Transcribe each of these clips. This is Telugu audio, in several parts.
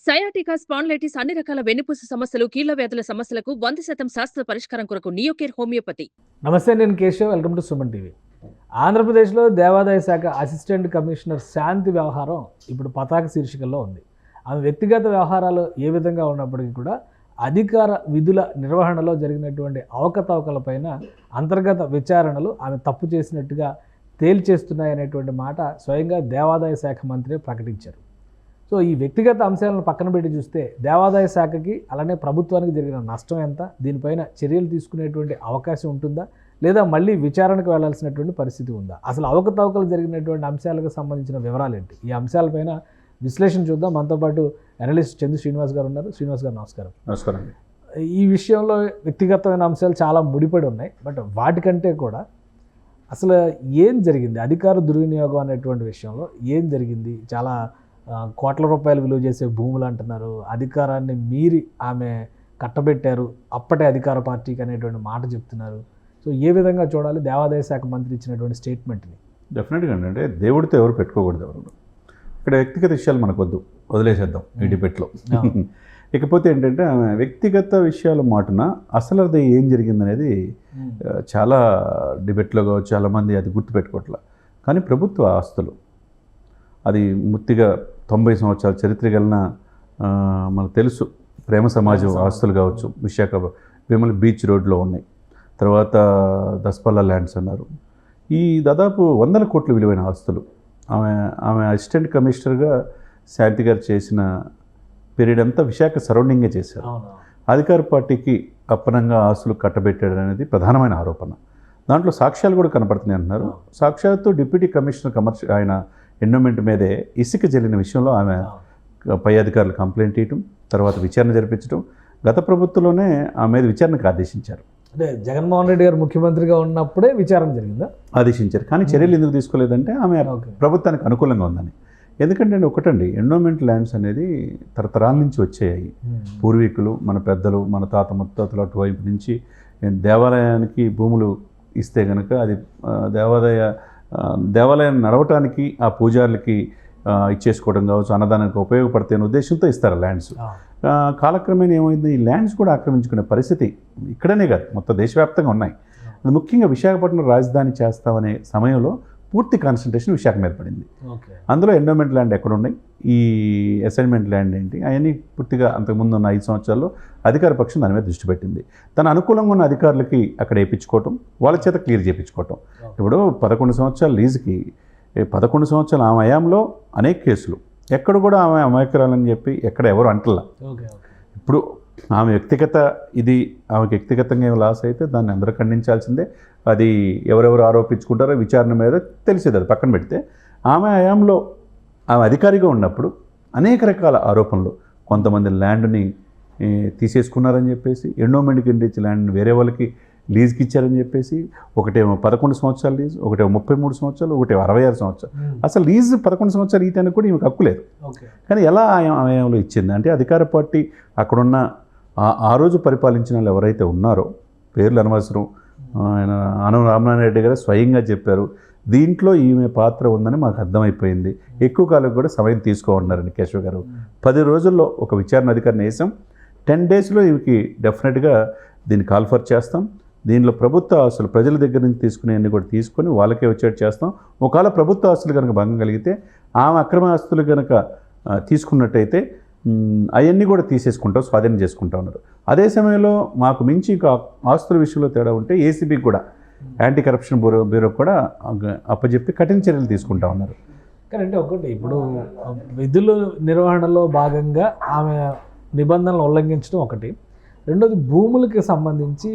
సయాటికా స్పాండిలైటిస్ అన్ని రకాల వెన్నుపూస సమస్యలు, కీళ్ల వ్యాధుల సమస్యలకు 100% శాస్త్ర పరిష్కారం కొరకు నియోకేర్ హోమియోపతి. నమస్తే, నేను Keshav. Welcome to Suman TV. ఆంధ్రప్రదేశ్లో దేవాదాయ శాఖ అసిస్టెంట్ కమిషనర్ శాంతి వ్యవహారం ఇప్పుడు పతాక శీర్షికల్లో ఉంది. ఆమె వ్యక్తిగత వ్యవహారాలు ఏ విధంగా ఉన్నప్పటికీ కూడా అధికార విధుల నిర్వహణలో జరిగినటువంటి అవకతవకలపైన అంతర్గత విచారణలు ఆమె తప్పు చేసినట్టుగా తేల్చేస్తున్నాయనేటువంటి మాట స్వయంగా దేవాదాయ శాఖ మంత్రి ప్రకటించారు. సో ఈ వ్యక్తిగత అంశాలను పక్కన పెట్టి చూస్తే దేవాదాయ శాఖకి అలానే ప్రభుత్వానికి జరిగిన నష్టం ఎంత, దీనిపైన చర్యలు తీసుకునేటువంటి అవకాశం ఉంటుందా, లేదా మళ్ళీ విచారణకు వెళ్లాల్సినటువంటి పరిస్థితి ఉందా, అసలు అవకతవకలు జరిగినటువంటి అంశాలకు సంబంధించిన వివరాలు ఏంటి, ఈ అంశాలపైన విశ్లేషణ చూద్దాం. మనతో పాటు అనలిస్ట్ చందు శ్రీనివాస్ గారు ఉన్నారు. శ్రీనివాస్ గారు నమస్కారం. నమస్కారం. ఈ విషయంలో వ్యక్తిగతమైన అంశాలు చాలా ముడిపడి ఉన్నాయి. బట్ వాటికంటే కూడా అసలు ఏం జరిగింది, అధికార దుర్వినియోగం అనేటువంటి విషయంలో ఏం జరిగింది? చాలా కోట్ల రూపాయలు విలువ చేసే భూములు అంటున్నారు, అధికారాన్ని మీరి ఆమె కట్టబెట్టారు అప్పటి అధికార పార్టీకి అనేటువంటి మాట చెప్తున్నారు. సో ఏ విధంగా చూడాలి దేవాదాయ శాఖ మంత్రి ఇచ్చినటువంటి స్టేట్మెంట్ని? డెఫినెట్గా అంటే దేవుడితో ఎవరు పెట్టుకోకూడదు. ఎవరు ఇక్కడ వ్యక్తిగత విషయాలు మనకు వదిలేసేద్దాం ఈ డిబేట్లో. ఇకపోతే ఏంటంటే ఆమె వ్యక్తిగత విషయాల మాటన అసలు అది ఏం జరిగిందనేది చాలా డిబేట్లో కావచ్చు, చాలామంది అది గుర్తుపెట్టుకోవట్లే. కానీ ప్రభుత్వ ఆస్తులు అది ముత్తిగా 90 సంవత్సరాల చరిత్ర కలిగిన మనకు తెలుసు. ప్రేమ సమాజం ఆస్తులు కావచ్చు, విశాఖ విమల బీచ్ రోడ్లో ఉన్నాయి. తర్వాత దస్పల్లా ల్యాండ్స్ అన్నారు. ఈ దాదాపు 100 కోట్ల విలువైన ఆస్తులు ఆమె అసిస్టెంట్ కమిషనర్గా శాంతి గారు చేసిన పీరియడ్ అంతా విశాఖ సరౌండింగే చేశారు. అధికార పార్టీకి అప్పనంగా ఆస్తులు కట్టబెట్టాడు అనేది ప్రధానమైన ఆరోపణ. దాంట్లో సాక్ష్యాలు కూడా కనపడుతున్నాయి అంటున్నారు. సాక్షాత్తు డిప్యూటీ కమిషనర్ ఆయన ఎండోమెంట్ మీదే ఇసుక జల్లిన విషయంలో ఆమె పై అధికారులు కంప్లైంట్ ఇవ్వటం, తర్వాత విచారణ జరిపించడం, గత ప్రభుత్వంలోనే ఆమె మీద విచారణకు ఆదేశించారు. అంటే జగన్మోహన్ రెడ్డి గారు ముఖ్యమంత్రిగా ఉన్నప్పుడే విచారణ జరిగిందా? ఆదేశించారు. కానీ చర్యలు ఎందుకు తీసుకోలేదంటే ఆమె ప్రభుత్వానికి అనుకూలంగా ఉందని. ఎందుకంటే ఒకటండి, ఎండోమెంట్ ల్యాండ్స్ అనేది తరతరాల నుంచి వచ్చాయి. పూర్వీకులు, మన పెద్దలు, మన తాత ముత్తాతలు అటువైపు నుంచి దేవాలయానికి భూములు ఇస్తే కనుక అది దేవాలయాన్ని నడవటానికి ఆ పూజారులకి ఇచ్చేసుకోవడం కావచ్చు, అన్నదానానికి ఉపయోగపడతాయి అనే ఉద్దేశంతో ఇస్తారు ల్యాండ్స్. కాలక్రమేణా ఏమైంది, ఈ ల్యాండ్స్ కూడా ఆక్రమించుకునే పరిస్థితి ఇక్కడనే కాదు మొత్తం దేశవ్యాప్తంగా ఉన్నాయి. అది ముఖ్యంగా విశాఖపట్నం రాజధాని చేస్తామనే సమయంలో పూర్తి కాన్సన్ట్రేషన్ విశాఖ మీద పడింది. అందులో ఎండోమెంట్ ల్యాండ్ ఎక్కడున్నాయి, ఈ అసైన్మెంట్ ల్యాండ్ ఏంటి, అవన్నీ పూర్తిగా అంతకుముందు ఉన్న 5 సంవత్సరాల్లో అధికార పక్షం దాని మీద దృష్టి పెట్టింది. తన అనుకూలంగా ఉన్న అధికారులకి అక్కడ వేయించుకోవటం, వాళ్ళ చేత క్లియర్ చేయించుకోవటం. ఇప్పుడు 11 సంవత్సరాల లీజుకి 11 సంవత్సరాల ఆమె హయాంలో అనేక కేసులు, ఎక్కడ కూడా ఆమె అమాయకురాలని చెప్పి ఎక్కడ ఎవరు అంటలా. ఇప్పుడు ఆమె వ్యక్తిగత ఆమెకు వ్యక్తిగతంగా ఏమి లాస్ అయితే దాన్ని అందరూ ఖండించాల్సిందే. అది ఎవరెవరు ఆరోపించుకుంటారో విచారణ మీద తెలిసేది, అది పక్కన పెడితే ఆమె హయాంలో ఆమె అధికారిగా ఉన్నప్పుడు అనేక రకాల ఆరోపణలు, కొంతమంది ల్యాండ్ని తీసేసుకున్నారని చెప్పేసి, ఎండోమెంట్ కింద ఇచ్చి ల్యాండ్ని వేరే వాళ్ళకి లీజ్కి ఇచ్చారని చెప్పేసి, ఒకటేమో 11 సంవత్సరాలు లీజ్, ఒకటేమో 33 సంవత్సరాలు, ఒకటేమో 66 సంవత్సరాలు. అసలు లీజ్ 11 సంవత్సరాలు ఇయటానికి కూడా ఈమెకు హక్కు లేదు. కానీ ఎలా ఆయంలో ఇచ్చింది అంటే అధికార పార్టీ అక్కడున్న ఆ రోజు పరిపాలించిన వాళ్ళు ఎవరైతే ఉన్నారో, పేర్లు అనవసరం, ఆయన ఆనం రామనారాయణ రెడ్డి గారు స్వయంగా చెప్పారు, దీంట్లో ఈమె పాత్ర ఉందని మాకు అర్థమైపోయింది, ఎక్కువ కాలం కూడా సమయం తీసుకోమన్నారండి కేశవ్ గారు. 10 రోజుల్లో ఒక విచారణ అధికారిని వేసాం, 10 డేస్లో ఈమెకి డెఫినెట్గా దీన్ని కాల్ఫర్ చేస్తాం, దీనిలో ప్రభుత్వ ఆస్తులు ప్రజల దగ్గర నుంచి తీసుకునేవన్నీ కూడా తీసుకొని వాళ్ళకే వచ్చేట్టు చేస్తాం. ఒకవేళ ప్రభుత్వ ఆస్తులు కనుక భంగం కలిగితే, ఆమె అక్రమ ఆస్తులు కనుక తీసుకున్నట్టయితే అవన్నీ కూడా తీసేసుకుంటాం, స్వాధీనం చేసుకుంటా ఉన్నారు. అదే సమయంలో మాకు మించి ఇంకా ఆస్తుల విషయంలో తేడా ఉంటే ఏసీబీకి కూడా, యాంటీ కరప్షన్ బ్యూరో కూడా అప్పచెప్పి కఠిన చర్యలు తీసుకుంటా ఉన్నారు. కానీ అంటే ఒకటి, ఇప్పుడు విధుల నిర్వహణలో భాగంగా ఆమె నిబంధనలు ఉల్లంఘించడం ఒకటి, రెండోది భూములకి సంబంధించి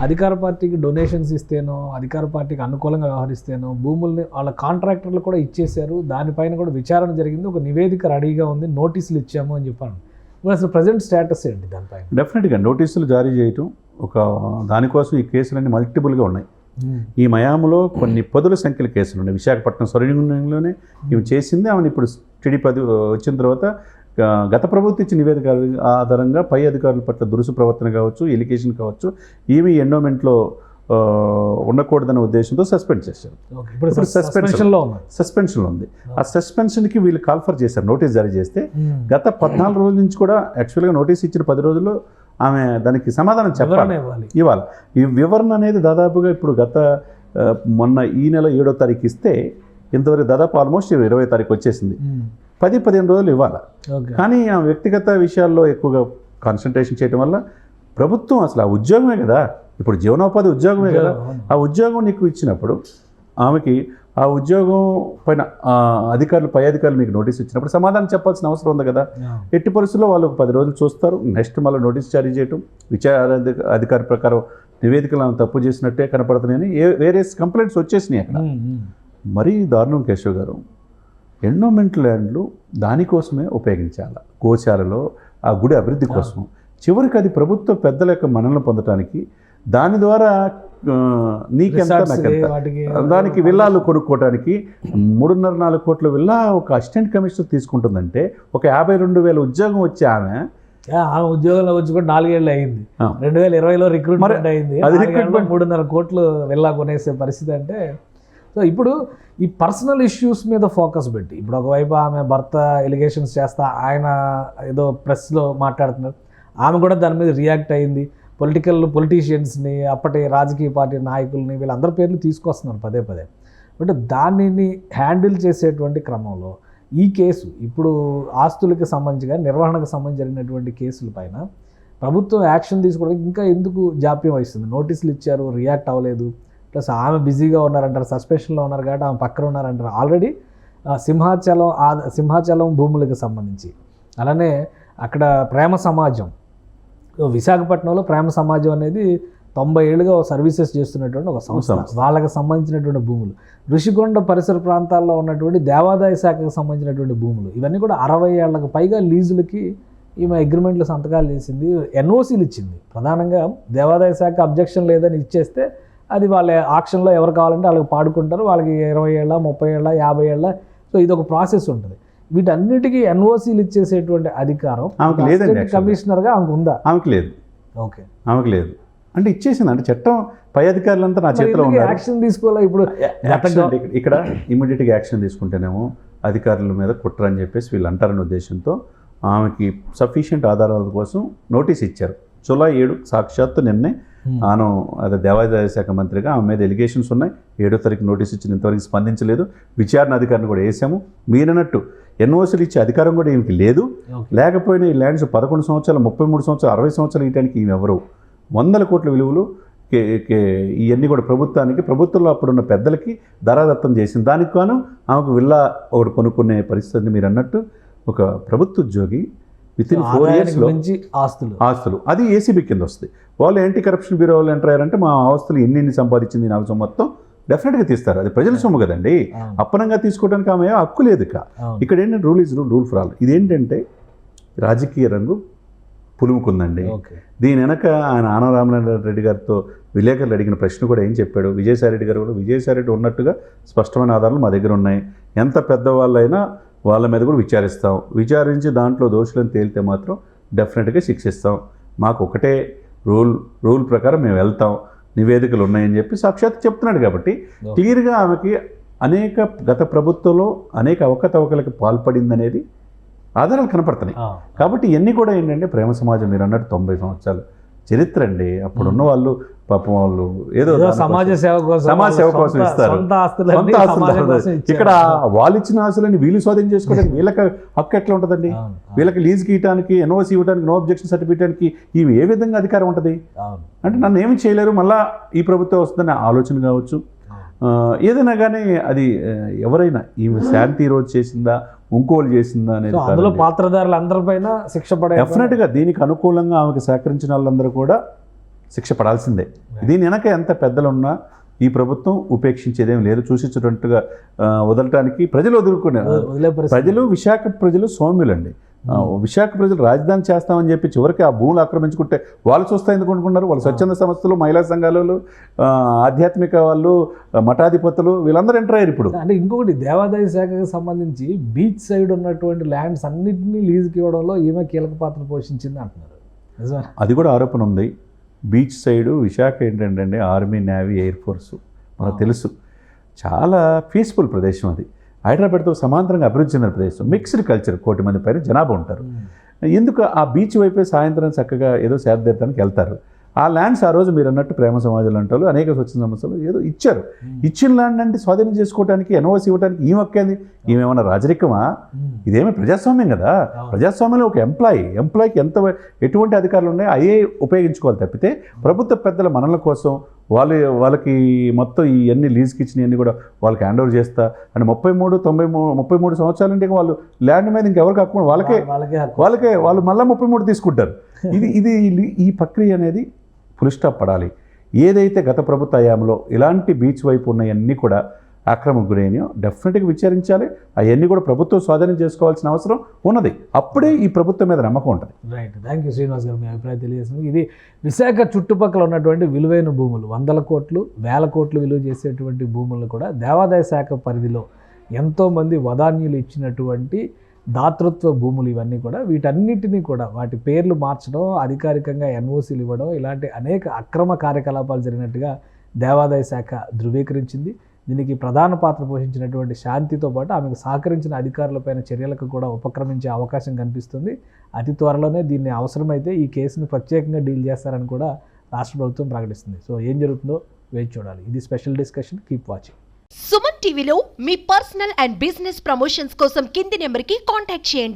అధికార పార్టీకి డొనేషన్స్ ఇస్తేనో, అధికార పార్టీకి అనుకూలంగా వ్యవహరిస్తేనో భూముల్ని వాళ్ళ కాంట్రాక్టర్లు కూడా ఇచ్చేశారు. దానిపైన కూడా విచారణ జరిగింది, ఒక నివేదిక రెడీగా ఉంది, నోటీసులు ఇచ్చాము అని చెప్పాను. ఇప్పుడు అసలు ప్రజెంట్ స్టేటస్ ఏంటి దానిపైన? డెఫినెట్గా నోటీసులు జారీ చేయటం, ఒక దానికోసం ఈ కేసులన్నీ మల్టిపుల్గా ఉన్నాయి. ఈ మయాములో కొన్ని పదుల సంఖ్యల కేసులు ఉన్నాయి. విశాఖపట్నం సరౌండింగ్లోనే ఇవి చేసింది ఆమెను. ఇప్పుడు టీడీపీ వచ్చిన తర్వాత గత ప్రభుత్వం ఇచ్చిన నివేదిక ఆధారంగా పై అధికారుల పట్ల దురుసు ప్రవర్తన కావచ్చు, ఎలిగేషన్ కావచ్చు, ఈమె ఎండోమెంట్లో ఉండకూడదనే ఉద్దేశంతో సస్పెండ్ చేశారు. ఇప్పుడు ఇప్పుడు సస్పెన్షన్లో ఉన్నారు. సస్పెన్షన్లో ఉంది. ఆ సస్పెన్షన్కి వీళ్ళు కాల్ఫర్ చేశారు, నోటీస్ జారీ చేస్తే గత 14 రోజుల నుంచి కూడా యాక్చువల్గా నోటీస్ ఇచ్చిన 10 రోజుల్లో ఆమె దానికి సమాధానం చెప్పాలి, ఇవ్వాలి. ఈ వివరణ అనేది దాదాపుగా ఇప్పుడు మొన్న ఈ నెల 7వ తారీఖు ఇస్తే ఇంతవరకు దాదాపు ఆల్మోస్ట్ 20వ తారీఖు వచ్చేసింది. 10-15 రోజులు ఇవ్వాలి. కానీ ఆ వ్యక్తిగత విషయాల్లో ఎక్కువగా కాన్సన్ట్రేషన్ చేయడం వల్ల ప్రభుత్వం అసలు ఆ ఉద్యోగమే కదా, ఇప్పుడు జీవనోపాధి ఉద్యోగమే కదా, ఆ ఉద్యోగం నీకు ఇచ్చినప్పుడు ఆమెకి ఆ ఉద్యోగం పైన పై అధికారులు మీకు నోటీస్ ఇచ్చినప్పుడు సమాధానం చెప్పాల్సిన అవసరం ఉంది కదా. ఎట్టి పరిస్థితుల్లో వాళ్ళు 10 రోజులు చూస్తారు, నెక్స్ట్ మళ్ళీ నోటీస్ జారీ చేయటం, విచార అధికారి ప్రకారం నివేదికలు ఆమె తప్పు చేసినట్టే కనపడుతున్నాయని వేరే కంప్లైంట్స్ వచ్చేసినాయి అక్కడ. మరీ దారుణం కేశవ్ గారు, ఎండోమెంట్ ల్యాండ్లు దానికోసమే ఉపయోగించాలి, గోశాలలో ఆ గుడి అభివృద్ధి కోసం. చివరికి అది ప్రభుత్వ పెద్దల యొక్క మన్ననలు పొందడానికి, దాని ద్వారా నీకెంత నాకెంత, దానికి విల్లాలు కొనుక్కోవడానికి 3.5-4 కోట్ల విల్లా ఒక అసిస్టెంట్ కమిషనర్ తీసుకుంటుందంటే ఒక 52,000 ఉద్యోగం వచ్చి ఆమె ఉద్యోగంలో వచ్చి కూడా 4 ఏళ్ళు అయింది. 2020లో రిక్రూట్మెంట్ అయింది. 3.5 కోట్లు వెళ్ళా కొనేసే పరిస్థితి. అంటే సో ఇప్పుడు ఈ పర్సనల్ ఇష్యూస్ మీద ఫోకస్ పెట్టి, ఇప్పుడు ఒకవైపు ఆమె భర్త ఎలిగేషన్స్ చేస్తా ఆయన ఏదో ప్రెస్లో మాట్లాడుతున్నారు, ఆమె కూడా దాని మీద రియాక్ట్ అయింది. పొలిటీషియన్స్ని, అప్పటి రాజకీయ పార్టీ నాయకుల్ని, వీళ్ళందరి పేర్లు తీసుకొస్తున్నారు పదే. బట్ దానిని హ్యాండిల్ చేసేటువంటి క్రమంలో ఈ కేసు ఇప్పుడు ఆస్తులకి సంబంధించి కానీ నిర్వహణకు సంబంధించి జరిగినటువంటి కేసుల పైన ప్రభుత్వం యాక్షన్ తీసుకోవడానికి ఇంకా ఎందుకు జాప్యం వహిస్తుంది? నోటీసులు ఇచ్చారు, రియాక్ట్ అవ్వలేదు. ప్లస్ ఆమె బిజీగా ఉన్నారంటారు, సస్పెన్షన్లో ఉన్నారు కాబట్టి ఆమె పక్కన ఉన్నారంటారు. ఆల్రెడీ సింహాచలం భూములకు సంబంధించి, అలానే అక్కడ ప్రేమ సమాజం, విశాఖపట్నంలో ప్రేమ సమాజం అనేది 90 ఏళ్ళుగా సర్వీసెస్ చేస్తున్నటువంటి ఒక సంస్థ, వాళ్ళకి సంబంధించినటువంటి భూములు, ఋషికొండ పరిసర ప్రాంతాల్లో ఉన్నటువంటి దేవాదాయ శాఖకు సంబంధించినటువంటి భూములు, ఇవన్నీ కూడా 60 ఏళ్లకు పైగా లీజులకి ఈమె అగ్రిమెంట్లు సంతకాలు చేసింది, ఎన్ఓసీలు ఇచ్చింది. ప్రధానంగా దేవాదాయ శాఖ అబ్జెక్షన్ లేదని ఇచ్చేస్తే అది వాళ్ళ ఆక్షన్లో ఎవరు కావాలంటే వాళ్ళకి పాడుకుంటారు, వాళ్ళకి 20 ఏళ్ళ 30 ఏళ్ళ 50 ఏళ్ళ, సో ఇది ఒక ప్రాసెస్ ఉంటుంది. వీటన్నిటికీ ఎన్ఓసీలు ఇచ్చేసేటువంటి అధికారం కమిషనర్గా ఆమెకు ఉందా? ఆమెకు లేదు. ఓకే, ఆమెకు లేదు అంటే ఇచ్చేసింది. అంటే చట్టం పై అధికారులంతా నా చేతిలో ఉన్నారు. యాక్షన్ తీసుకోవాలి. ఇప్పుడు ఇక్కడ ఇమీడియట్గా యాక్షన్ తీసుకుంటేనేమో అధికారుల మీద కుట్ర అని చెప్పేసి వీళ్ళు అంటారనే ఉద్దేశంతో ఆమెకి సఫిషియెంట్ ఆధారాల కోసం నోటీస్ ఇచ్చారు. జూలై 7 సాక్షాత్తు నిన్నే ఆమె అదే దేవాదాయ శాఖ మంత్రిగా ఆమె మీద ఎలిగేషన్స్ ఉన్నాయి. 7వ తారీఖు నోటీస్ ఇచ్చిన ఇంతవరకు స్పందించలేదు. విచారణ అధికారిని కూడా వేసాము. మీరన్నట్టు ఎన్ఓసీలు ఇచ్చే అధికారం కూడా ఈమెకి లేదు. లేకపోయినా ఈ ల్యాండ్స్ 11 సంవత్సరాలు 33 సంవత్సరాలు 60 సంవత్సరాలు ఇవ్వడానికి ఈమె ఎవరు? 100 కోట్ల విలువలు ఇవన్నీ కూడా ప్రభుత్వంలో అప్పుడున్న పెద్దలకి ధరాదత్తం చేసింది. దానికి గాను ఆమెకు విల్లా ఒకటి కొనుక్కునే పరిస్థితిని మీరు అన్నట్టు ఒక ప్రభుత్వ ఉద్యోగి వితిన్ 4 ఇయర్స్లో ఆస్తులు అది ఏసీబీ కింద వస్తుంది. వాళ్ళు యాంటీ కరప్షన్ బ్యూరో వాళ్ళు ఎంటర్ అయ్యారంటే మా ఆస్తులు ఎన్ని సంపాదించింది నాకు సొమ్ము మొత్తం డెఫినెట్గా తీస్తారు. అది ప్రజల సొమ్ము కదండి, అప్పనంగా తీసుకోవడానికి ఆమె హక్కు లేదు. ఇక్కడ ఏంటంటే rule is rule for all. ఇదేంటంటే రాజకీయ రంగు పులుముకుందండి. దీని వెనక ఆయన ఆనరామనారాయణ రెడ్డి గారితో విలేకరులు అడిగిన ప్రశ్న కూడా ఏం చెప్పాడు, విజయసాయి రెడ్డి గారు కూడా విజయసాయి రెడ్డి ఉన్నట్టుగా స్పష్టమైన ఆధారాలు మా దగ్గర ఉన్నాయి. ఎంత పెద్దవాళ్ళైనా వాళ్ళ మీద కూడా విచారించి దాంట్లో దోషులను తేలితే మాత్రం డెఫినెట్గా శిక్షిస్తాం. మాకు ఒకటే రూల్ ప్రకారం మేము వెళ్తాం, నివేదికలు ఉన్నాయని చెప్పి సాక్షాత్ చెప్తున్నాడు. కాబట్టి క్లియర్గా ఆమెకి గత ప్రభుత్వంలో అనేక అవకతవకలకి పాల్పడిందనేది ఆధారాలు కనపడుతున్నాయి. కాబట్టి ఇవన్నీ కూడా ఏంటంటే ప్రేమ సమాజం మీరు అన్నట్టు 90 సంవత్సరాలు చరిత్ర అండి. అప్పుడున్న వాళ్ళు పాపం వాళ్ళు ఏదో సమాజ సేవ కోసం ఇస్తారు. ఇక్కడ వాళ్ళు ఇచ్చిన ఆస్తులని వీళ్ళు స్వాధీనం చేసుకోవడానికి వీళ్ళకి హక్కు ఎట్లా ఉంటుందండి? వీళ్ళకి లీజ్కి ఇవ్వడానికి, ఎన్ఓసీ ఇవ్వడానికి, నో అబ్జెక్షన్ సర్టిఫికేట్కి ఇవి ఏ విధంగా అధికారం ఉంటుంది? అంటే నన్ను ఏమి చేయలేరు, మళ్ళీ ఈ ప్రభుత్వం వస్తుందనే ఆలోచన కావచ్చు. ఏదైనా కానీ అది ఎవరైనా ఈ శాంతి రోజు చేసిందా ఇంకోలు చేసిందా అనేది అందులో పాత్రధారులు అందరిపైన శిక్ష పడే డెఫినెట్గా దీనికి అనుకూలంగా ఆమెకు సహకరించిన వాళ్ళందరూ కూడా శిక్ష పడాల్సిందే. దీని వెనక ఎంత పెద్దలున్నా ఈ ప్రభుత్వం ఉపేక్షించేదేం లేదు. చూసించినట్టుగా వదలటానికి ప్రజలు వదులుకునే విశాఖ ప్రజలు సౌమ్యులండి. విశాఖ ప్రజలు రాజధాని చేస్తామని చెప్పి చివరికి ఆ భూములు ఆక్రమించుకుంటే వాళ్ళు చూస్తా ఎందుకు అనుకుంటున్నారు? వాళ్ళు స్వచ్ఛంద సంస్థలు, మహిళా సంఘాలు, ఆధ్యాత్మిక వాళ్ళు, మఠాధిపతులు వీళ్ళందరూ ఎంటర్ అయ్యారు ఇప్పుడు. అంటే ఇంకొకటి దేవాదాయ శాఖకు సంబంధించి బీచ్ సైడ్ ఉన్నటువంటి ల్యాండ్స్ అన్నింటినీ లీజుకి ఇవ్వడంలో ఈమె కీలక పాత్ర పోషించింది అంటున్నారు. అది కూడా ఆరోపణ ఉంది. బీచ్ సైడు విశాఖ ఏంటంటే ఆర్మీ, నేవీ, ఎయిర్ ఫోర్సు మనకు తెలుసు. చాలా పీస్ఫుల్ ప్రదేశం అది. హైదరాబాద్తో సమాంతరంగా అభివృద్ధి చెందిన ప్రదేశం. మిక్స్డ్ కల్చర్, 1 కోటి మంది పైన జనాభా ఉంటారు. ఎందుకు ఆ బీచ్ వైపే సాయంత్రం చక్కగా ఏదో సేదతీర్థానికి వెళ్తారు. ఆ ల్యాండ్స్ ఆ రోజు మీరు అన్నట్టు ప్రేమ సమాజాలు అంటారు, అనేక స్వచ్ఛంద సంస్థలు ఏదో ఇచ్చారు. ఇచ్చిన ల్యాండ్ అంటే స్వాధీనం చేసుకోవడానికి, ఎన్ఓసి ఇవ్వడానికి ఈమె ఒక్కేంది? ఈమెమన్నా రాజరికమా? ఇదేమీ ప్రజాస్వామ్యం కదా. ప్రజాస్వామ్యంలో ఒక ఎంప్లాయీకి ఎటువంటి అధికారులు ఉన్నాయో అయ్యే ఉపయోగించుకోవాలి తప్పితే ప్రభుత్వ పెద్దల మనల కోసం వాళ్ళకి మొత్తం ఇవన్నీ లీజ్కి ఇచ్చినవన్నీ కూడా వాళ్ళకి హ్యాండ్ ఓవర్ చేస్తా అని 33 సంవత్సరాలు అంటే వాళ్ళు ల్యాండ్ మీద ఇంకెవరికి హక్కు వాళ్ళకే వాళ్ళు మళ్ళీ 33 తీసుకుంటారు. ఇది ఈ ప్రక్రియ అనేది ఫుల్ స్టాప్ పడాలి. ఏదైతే గత ప్రభుత్వ హయాంలో ఇలాంటి బీచ్ వైపు ఉన్నవన్నీ కూడా ఆక్రమణకు గురైనాయో డెఫినెట్గా విచారించాలి. అవన్నీ కూడా ప్రభుత్వం స్వాధీనం చేసుకోవాల్సిన అవసరం ఉన్నది. అప్పుడే ఈ ప్రభుత్వం మీద నమ్మకం ఉంటుంది. రైట్. థ్యాంక్ యూ శ్రీనివాస్ గారు, మీ అభిప్రాయం తెలియజేసింది. ఇది విశాఖ చుట్టుపక్కల ఉన్నటువంటి విలువైన భూములు, 100 కోట్లు 1000 కోట్లు విలువ చేసేటువంటి భూములను కూడా దేవాదాయ శాఖ పరిధిలో ఎంతోమంది వదాన్యులు ఇచ్చినటువంటి దాతృత్వ భూములు ఇవన్నీ కూడా, వీటన్నిటినీ కూడా వాటి పేర్లు మార్చడం, అధికారికంగా ఎన్ఓసీలు ఇవ్వడం, ఇలాంటి అనేక అక్రమ కార్యకలాపాలు జరిగినట్టుగా దేవాదాయ శాఖ ధృవీకరించింది. దీనికి ప్రధాన పాత్ర పోషించినటువంటి శాంతితో పాటు ఆమెకు సహకరించిన అధికారులపైన చర్యలకు కూడా ఉపక్రమించే అవకాశం కనిపిస్తుంది. అతి త్వరలోనే దీన్ని అవసరమైతే ఈ కేసును ప్రత్యేకంగా డీల్ చేస్తారని కూడా రాష్ట్ర ప్రభుత్వం ప్రకటిస్తుంది. సో ఏం జరుగుతుందో వేచి చూడాలి. ఇది special discussion. Keep watching. Suman టీవీలో మీ పర్సనల్ అండ్ బిజినెస్ ప్రమోషన్స్ కోసం కింది నెంబర్కి కాంటాక్ట్ చేయండి.